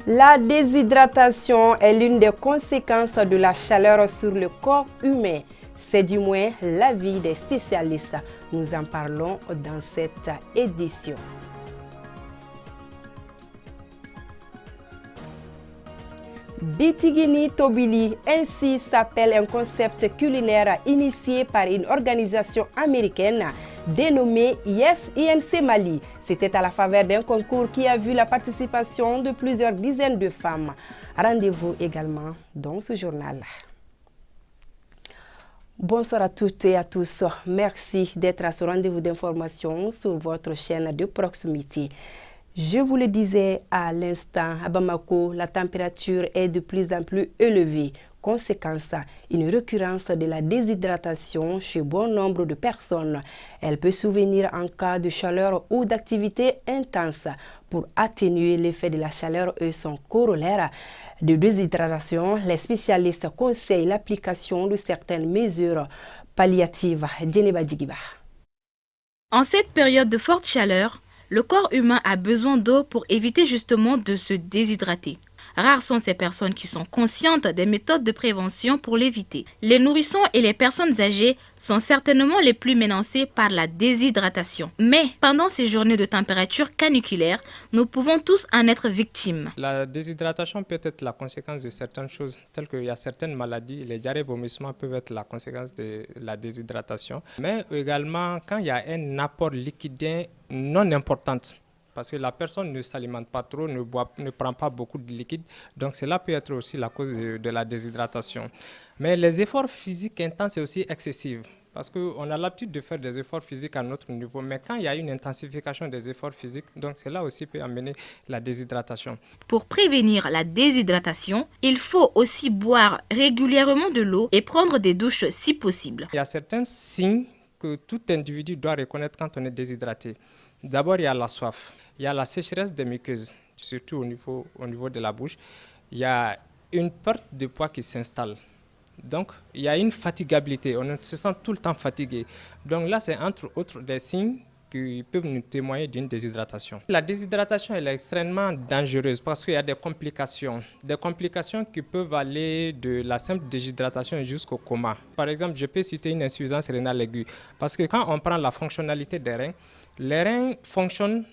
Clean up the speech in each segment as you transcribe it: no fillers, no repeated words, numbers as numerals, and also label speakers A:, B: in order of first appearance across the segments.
A: La déshydratation est l'une des conséquences de la chaleur sur le corps humain. C'est du moins l'avis des spécialistes. Nous en parlons dans cette édition. Bitigini Tobili, ainsi s'appelle un concept culinaire initié par une organisation américaine dénommée Yes INC Mali. C'était à la faveur d'un concours qui a vu la participation de plusieurs dizaines de femmes. Rendez-vous également dans ce journal. Bonsoir à toutes et à tous. Merci d'être à ce rendez-vous d'information sur votre chaîne de proximité. Je vous le disais à l'instant, à Bamako, la température est de plus en plus élevée. Conséquence, une récurrence de la déshydratation chez bon nombre de personnes. Elle peut survenir en cas de chaleur ou d'activité intense. Pour atténuer l'effet de la chaleur et son corollaire de déshydratation, les spécialistes conseillent l'application de certaines mesures palliatives. Djeneba Djigiba.
B: En cette période de forte chaleur, le corps humain a besoin d'eau pour éviter justement de se déshydrater. Rares sont ces personnes qui sont conscientes des méthodes de prévention pour l'éviter. Les nourrissons et les personnes âgées sont certainement les plus menacés par la déshydratation. Mais pendant ces journées de température caniculaire, nous pouvons tous en être victimes.
C: La déshydratation peut être la conséquence de certaines choses, telles qu'il y a certaines maladies. Les diarrhées vomissements peuvent être la conséquence de la déshydratation. Mais également, quand il y a un apport liquidien non important, parce que la personne ne s'alimente pas trop, ne prend pas beaucoup de liquide. Donc cela peut être aussi la cause de la déshydratation. Mais les efforts physiques intenses sont aussi excessifs. Parce qu'on a l'habitude de faire des efforts physiques à notre niveau. Mais quand il y a une intensification des efforts physiques, donc cela aussi peut amener la déshydratation.
B: Pour prévenir la déshydratation, il faut aussi boire régulièrement de l'eau et prendre des douches si possible.
C: Il y a certains signes que tout individu doit reconnaître quand on est déshydraté. D'abord, il y a la soif, il y a la sécheresse des muqueuses, surtout au niveau de la bouche. Il y a une perte de poids qui s'installe. Donc, il y a une fatigabilité, on se sent tout le temps fatigué. Donc là, c'est entre autres des signes qui peuvent nous témoigner d'une déshydratation. La déshydratation elle est extrêmement dangereuse parce qu'il y a des complications qui peuvent aller de la simple déshydratation jusqu'au coma. Par exemple, je peux citer une insuffisance rénale aiguë parce que quand on prend la fonctionnalité des reins, les reins fonctionnent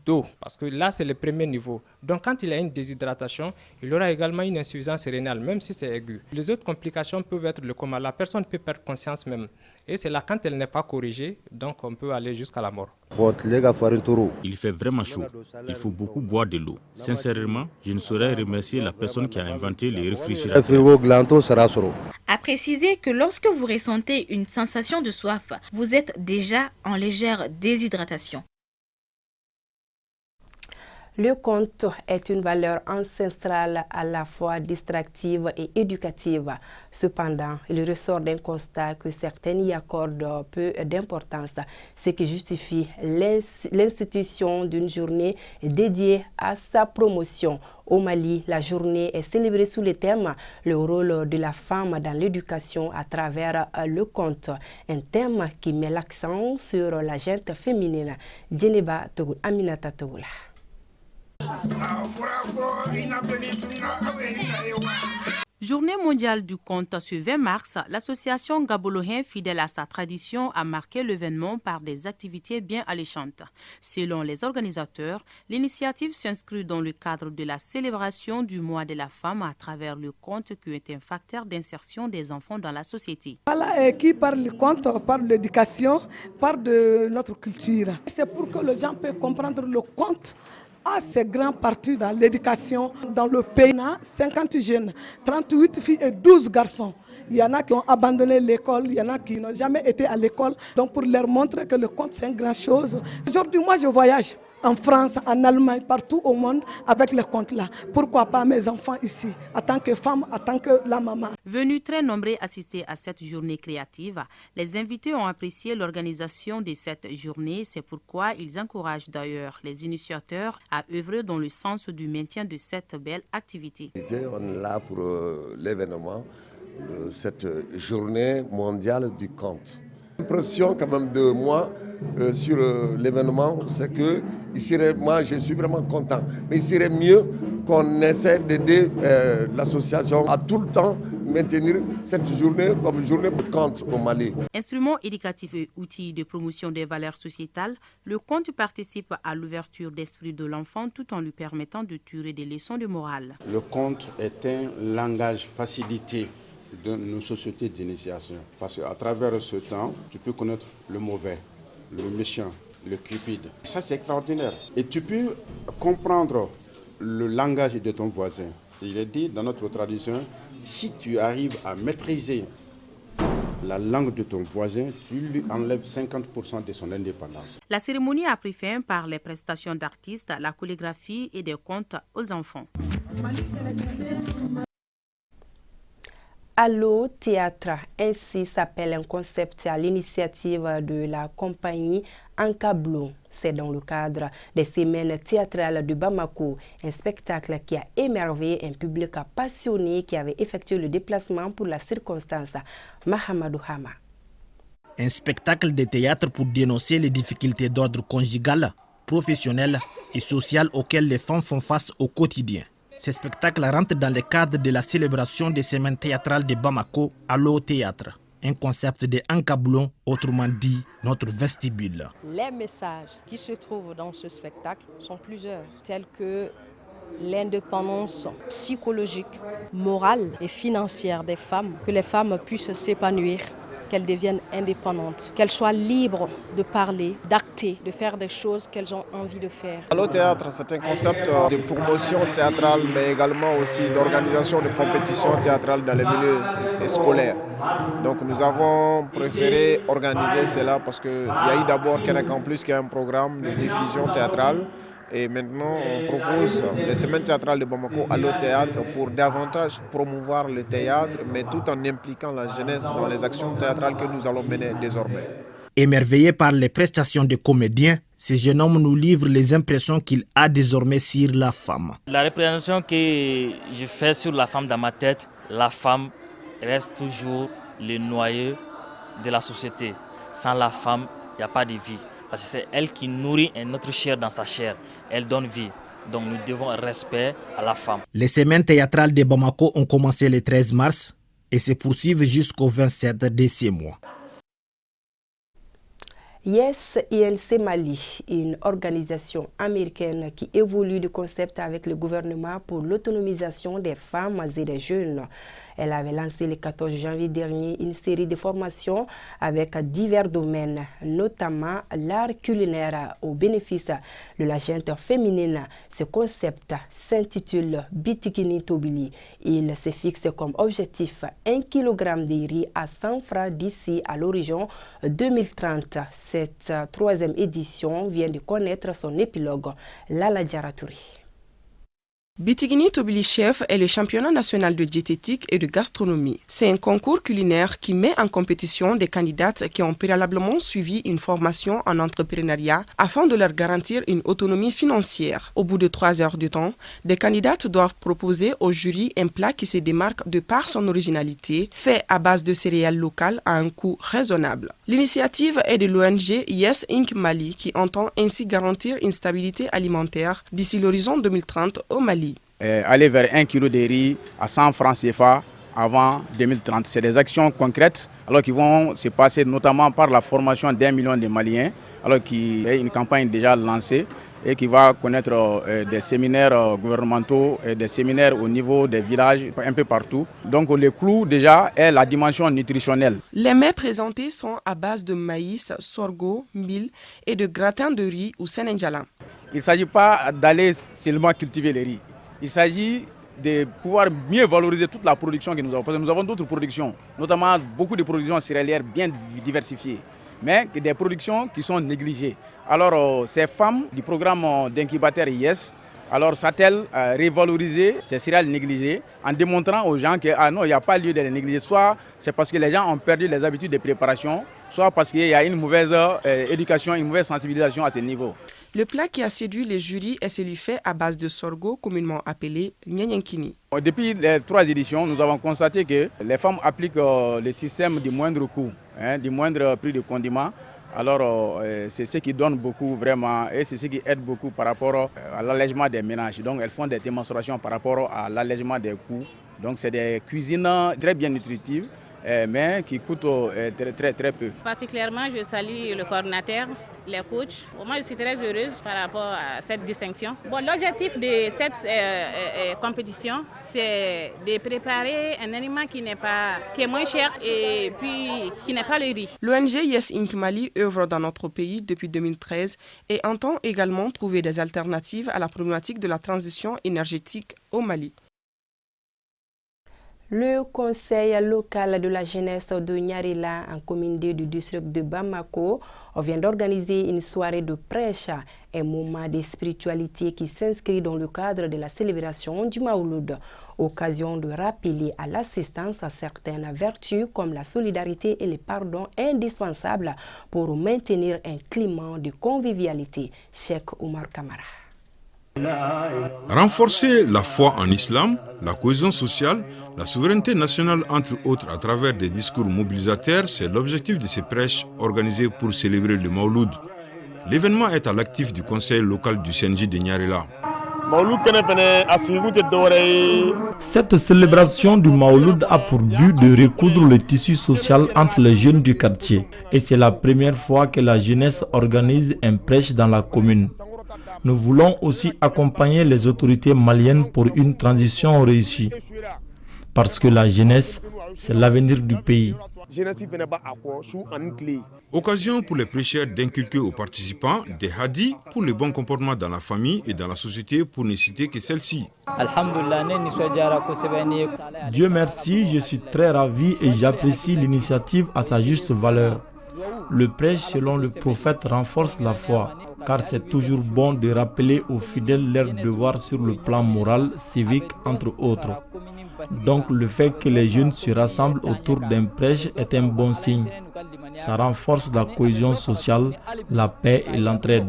C: d'eau, parce que là, c'est le premier niveau. Donc, quand il y a une déshydratation, il y aura également une insuffisance rénale, même si c'est aigu. Les autres complications peuvent être le coma. La personne peut perdre conscience même. Et c'est là, quand elle n'est pas corrigée, donc on peut aller jusqu'à la mort.
D: Il fait vraiment chaud. Il faut beaucoup boire de l'eau. Sincèrement, je ne saurais remercier la personne qui a inventé les réfrigérateurs.
B: À préciser que lorsque vous ressentez une sensation de soif, vous êtes déjà en légère déshydratation.
A: Le conte est une valeur ancestrale à la fois distractive et éducative. Cependant, il ressort d'un constat que certains y accordent peu d'importance, ce qui justifie l'institution d'une journée dédiée à sa promotion. Au Mali, la journée est célébrée sous le thème « Le rôle de la femme dans l'éducation à travers le conte », un thème qui met l'accent sur la gente féminine. Djeneba Togoul, Aminata Togoula.
E: Journée mondiale du conte ce 20 mars, l'association Gabolohen, fidèle à sa tradition, a marqué l'événement par des activités bien alléchantes. Selon les organisateurs, l'initiative s'inscrit dans le cadre de la célébration du mois de la femme à travers le conte qui est un facteur d'insertion des enfants dans la société.
F: Voilà, qui parle du conte, parle de l'éducation, parle de notre culture. C'est pour que les gens puissent comprendre le conte. C'est grand parti dans l'éducation dans le pays. Il y a 50 jeunes, 38 filles et 12 garçons. Il y en a qui ont abandonné l'école, il y en a qui n'ont jamais été à l'école. Donc pour leur montrer que le conte c'est une grande chose. Aujourd'hui moi je voyage en France, en Allemagne, partout au monde avec les contes là. Pourquoi pas mes enfants ici, en tant que femme, en tant que la maman.
E: Venus très nombreux assister à cette journée créative, les invités ont apprécié l'organisation de cette journée. C'est pourquoi ils encouragent d'ailleurs les initiateurs à œuvrer dans le sens du maintien de cette belle activité.
G: On est là pour l'événement de cette journée mondiale du conte. L'impression quand même de moi sur l'événement, c'est que moi je suis vraiment content. Mais il serait mieux qu'on essaie d'aider l'association à tout le temps maintenir cette journée comme journée de conte au Mali.
E: Instrument éducatif et outil de promotion des valeurs sociétales, le conte participe à l'ouverture d'esprit de l'enfant tout en lui permettant de tirer des leçons de morale.
H: Le conte est un langage facilité de nos sociétés d'initiation. Parce qu'à travers ce temps, tu peux connaître le mauvais, le méchant, le cupide. Ça, c'est extraordinaire. Et tu peux comprendre le langage de ton voisin. Il est dit dans notre tradition, si tu arrives à maîtriser la langue de ton voisin, tu lui enlèves 50% de son indépendance.
E: La cérémonie a pris fin par les prestations d'artistes, la chorégraphie et des contes aux enfants.
A: Allo Théâtre, ainsi s'appelle un concept à l'initiative de la compagnie Encablo. C'est dans le cadre des semaines théâtrales de Bamako, un spectacle qui a émerveillé un public passionné qui avait effectué le déplacement pour la circonstance. Mahamadou Hama.
I: Un spectacle de théâtre pour dénoncer les difficultés d'ordre conjugal, professionnel et social auxquelles les femmes font face au quotidien. Ce spectacle rentre dans le cadre de la célébration des semaines théâtrales de Bamako, Allo Théâtre, un concept de Encablon, autrement dit notre vestibule.
J: Les messages qui se trouvent dans ce spectacle sont plusieurs, tels que l'indépendance psychologique, morale et financière des femmes, que les femmes puissent s'épanouir, qu'elles deviennent indépendantes, qu'elles soient libres de parler, d'acter, de faire des choses qu'elles ont envie de faire.
K: Allo Théâtre, c'est un concept de promotion théâtrale, mais également aussi d'organisation de compétitions théâtrales dans les milieux scolaires. Donc nous avons préféré organiser cela parce qu'il y a eu d'abord Kennec en plus qui a un programme de diffusion théâtrale. Et maintenant, on propose les semaines théâtrales de Bamako Allo Théâtre pour davantage promouvoir le théâtre, mais tout en impliquant la jeunesse dans les actions théâtrales que nous allons mener désormais.
I: Émerveillé par les prestations des comédiens, ce jeune homme nous livre les impressions qu'il a désormais sur la femme.
L: La représentation que je fais sur la femme dans ma tête, la femme reste toujours le noyau de la société. Sans la femme, il n'y a pas de vie. Parce que c'est elle qui nourrit notre chair dans sa chair. Elle donne vie. Donc nous devons respect à la femme.
I: Les semaines théâtrales de Bamako ont commencé le 13 mars et se poursuivent jusqu'au 27 de ce mois.
A: Yes INC Mali, une organisation américaine qui évolue de concept avec le gouvernement pour l'autonomisation des femmes et des jeunes. Elle avait lancé le 14 janvier dernier une série de formations avec divers domaines, notamment l'art culinaire au bénéfice de la gente féminine. Ce concept s'intitule Bitikini Tobili. Il se fixe comme objectif 1 kg de riz à 100 francs d'ici à l'horizon 2030. Cette troisième édition vient de connaître son épilogue. Lala Djaratouri.
M: Bitikini Tobili Chef est le championnat national de diététique et de gastronomie. C'est un concours culinaire qui met en compétition des candidates qui ont préalablement suivi une formation en entrepreneuriat afin de leur garantir une autonomie financière. Au bout de 3 heures de temps, des candidates doivent proposer au jury un plat qui se démarque de par son originalité, fait à base de céréales locales à un coût raisonnable. L'initiative est de l'ONG Yes Inc Mali qui entend ainsi garantir une stabilité alimentaire d'ici l'horizon 2030 au Mali.
N: Aller vers 1 kg de riz à 100 francs CFA avant 2030. C'est des actions concrètes alors qui vont se passer notamment par la formation d'1 million de Maliens, alors qui est une campagne déjà lancée et qui va connaître des séminaires gouvernementaux et des séminaires au niveau des villages un peu partout. Donc le clou déjà est la dimension nutritionnelle.
M: Les mets présentés sont à base de maïs, sorgho, mil et de gratin de riz ou sénénjala.
N: Il ne s'agit pas d'aller seulement cultiver le riz. Il s'agit de pouvoir mieux valoriser toute la production que nous avons. Parce que nous avons d'autres productions, notamment beaucoup de productions céréalières bien diversifiées, mais des productions qui sont négligées. Alors ces femmes du programme d'incubateur IS Alors s'est-elle revaloriser ces céréales négligées en démontrant aux gens que non, il n'y a pas lieu de les négliger. Soit c'est parce que les gens ont perdu les habitudes de préparation, soit parce qu'il y a une mauvaise éducation, une mauvaise sensibilisation à ce niveau.
M: Le plat qui a séduit les jurys est celui fait à base de sorgho, communément appelé nyanyankini.
N: Depuis les 3 éditions, nous avons constaté que les femmes appliquent le système du moindre coût, du moindre prix de condiment. Alors c'est ce qui donne beaucoup vraiment et c'est ce qui aide beaucoup par rapport à l'allègement des ménages. Donc elles font des démonstrations par rapport à l'allègement des coûts. Donc c'est des cuisines très bien nutritives mais qui coûtent très peu.
O: Particulièrement je salue le coordinateur, les coachs. Moi je suis très heureuse par rapport à cette distinction. Bon, l'objectif de cette compétition c'est de préparer un aliment qui est moins cher et puis qui n'est pas le riz.
M: L'ONG Yes Inc Mali œuvre dans notre pays depuis 2013 et entend également trouver des alternatives à la problématique de la transition énergétique au Mali.
A: Le conseil local de la jeunesse de Nyarila, en commune 2 du district de Bamako, vient d'organiser une soirée de prêche, un moment de spiritualité qui s'inscrit dans le cadre de la célébration du Maouloud, occasion de rappeler à l'assistance à certaines vertus comme la solidarité et le pardon indispensables pour maintenir un climat de convivialité. Cheikh Oumar Kamara.
P: Renforcer la foi en islam, la cohésion sociale, la souveraineté nationale entre autres à travers des discours mobilisateurs, c'est l'objectif de ces prêches organisées pour célébrer le Mauloud. L'événement est à l'actif du conseil local du CNJ de Nyarila.
Q: Cette célébration du Mauloud a pour but de recoudre le tissu social entre les jeunes du quartier. Et c'est la première fois que la jeunesse organise un prêche dans la commune. Nous voulons aussi accompagner les autorités maliennes pour une transition réussie. Parce que la jeunesse, c'est l'avenir du pays.
P: Occasion pour les prêcheurs d'inculquer aux participants des hadiths pour le bon comportement dans la famille et dans la société, pour ne citer que celle-ci.
Q: Dieu merci, je suis très ravi et j'apprécie l'initiative à sa juste valeur. Le prêche selon le prophète renforce la foi, car c'est toujours bon de rappeler aux fidèles leurs devoirs sur le plan moral, civique, entre autres. Donc le fait que les jeunes se rassemblent autour d'un prêche est un bon signe. Ça renforce la cohésion sociale, la paix et l'entraide.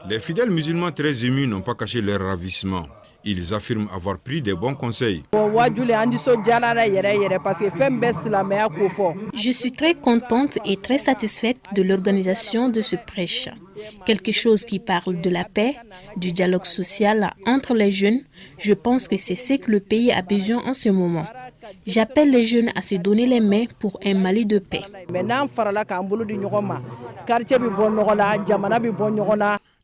P: Les fidèles musulmans très émus n'ont pas caché leur ravissement. Ils affirment avoir pris des bons conseils.
R: Je suis très contente et très satisfaite de l'organisation de ce prêche. Quelque chose qui parle de la paix, du dialogue social entre les jeunes. Je pense que c'est ce que le pays a besoin en ce moment. J'appelle les jeunes à se donner les mains pour un Mali de paix.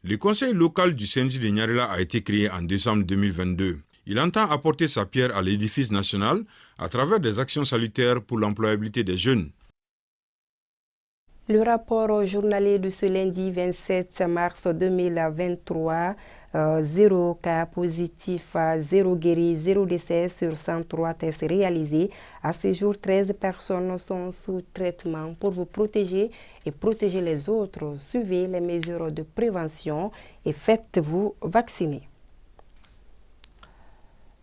P: Le conseil local du CNJ de Nyarila a été créé en décembre 2022. Il entend apporter sa pierre à l'édifice national à travers des actions salutaires pour l'employabilité des jeunes.
A: Le rapport journalier de ce lundi 27 mars 2023, 0 cas positifs, 0 guéris, 0 décès sur 103 tests réalisés. À ce jour, 13 personnes sont sous traitement. Pour vous protéger et protéger les autres, suivez les mesures de prévention et faites-vous vacciner.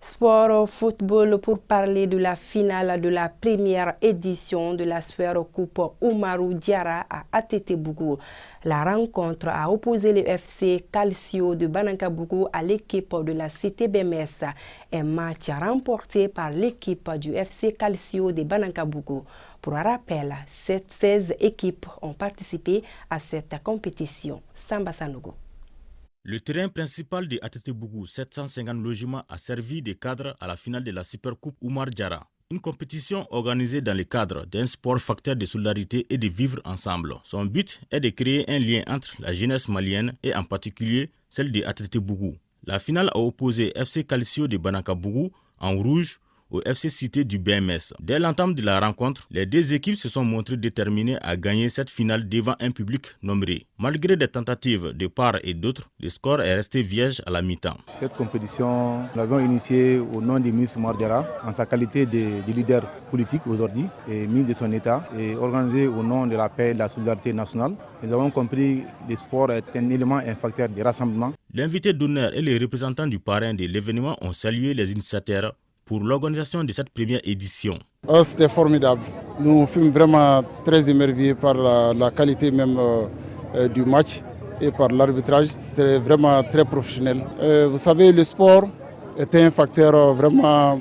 A: Sport football pour parler de la finale de la première édition de la Super Coupe Oumarou Diarra à Atetebougou. La rencontre a opposé le FC Calcio de Banankabougou à l'équipe de la Cité BMS. Un match remporté par l'équipe du FC Calcio de Banankabougou. Pour rappel, 16 équipes ont participé à cette compétition. Samba Sanogo.
D: Le terrain principal de Atetebougou, 750 logements, a servi de cadre à la finale de la Supercoupe Oumar Diarra. Une compétition organisée dans le cadre d'un sport facteur de solidarité et de vivre ensemble. Son but est de créer un lien entre la jeunesse malienne et en particulier celle de Atetebougou. La finale a opposé FC Calcio de Banankabougou en rouge au FC Cité du BMS. Dès l'entame de la rencontre, les deux équipes se sont montrées déterminées à gagner cette finale devant un public nombreux. Malgré des tentatives de part et d'autre, le score est resté vierge à la mi-temps.
S: Cette compétition, nous l'avons initiée au nom du ministre Oumar Diarra, en sa qualité de leader politique aujourd'hui et ministre de son État, et organisée au nom de la paix et de la solidarité nationale. Nous avons compris que le sport est un élément, un facteur de rassemblement.
D: L'invité d'honneur et les représentants du parrain de l'événement ont salué les initiateurs pour l'organisation de cette première édition.
T: C'était formidable. Nous fûmes vraiment très émerveillés par la qualité même du match et par l'arbitrage. C'était vraiment très professionnel. Vous savez, le sport est un facteur vraiment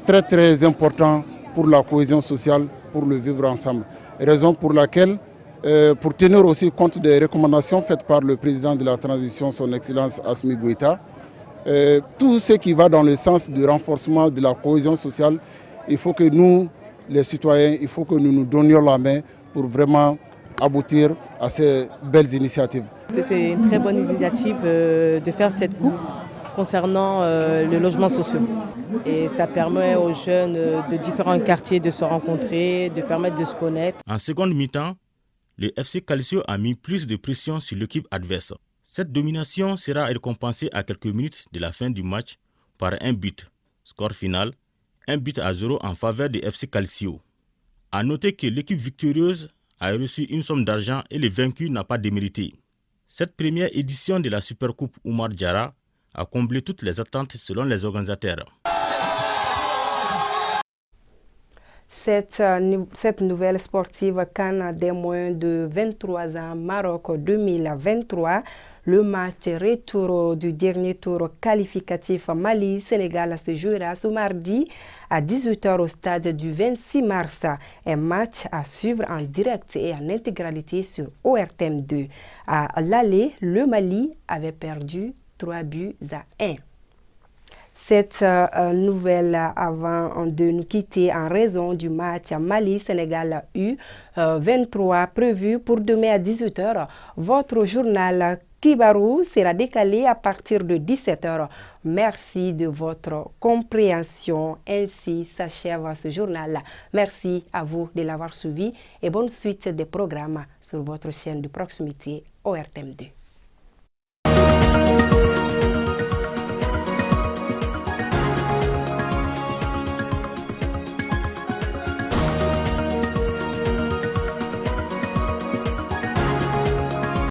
T: très important pour la cohésion sociale, pour le vivre ensemble. Raison pour laquelle, pour tenir aussi compte des recommandations faites par le président de la transition, son Excellence Assimi Goïta, tout ce qui va dans le sens du renforcement de la cohésion sociale, il faut que nous, les citoyens, il faut que nous nous donnions la main pour vraiment aboutir à ces belles initiatives.
U: C'est une très bonne initiative de faire cette coupe concernant le logement social. Et ça permet aux jeunes de différents quartiers de se rencontrer, de permettre de se connaître.
D: En seconde mi-temps, le FC Calcio a mis plus de pression sur l'équipe adverse. Cette domination sera récompensée à quelques minutes de la fin du match par un but. Score final, 1-0 en faveur du FC Calcio. A noter que l'équipe victorieuse a reçu une somme d'argent et le vaincu n'a pas démérité. Cette première édition de la Supercoupe Oumar Diarra a comblé toutes les attentes selon les organisateurs.
A: Cette nouvelle sportive CAN des moins de 23 ans Maroc 2023, le match retour du dernier tour qualificatif Mali-Sénégal se jouera ce mardi à 18h au stade du 26 mars. Un match à suivre en direct et en intégralité sur ORTM2. À l'aller, le Mali avait perdu 3-1. Cette nouvelle avant de nous quitter en raison du match Mali-Sénégal U23 prévu pour demain à 18h. Votre journal Kibarou sera décalé à partir de 17h. Merci de votre compréhension. Ainsi s'achève ce journal. Merci à vous de l'avoir suivi et bonne suite des programmes sur votre chaîne de proximité ORTM2.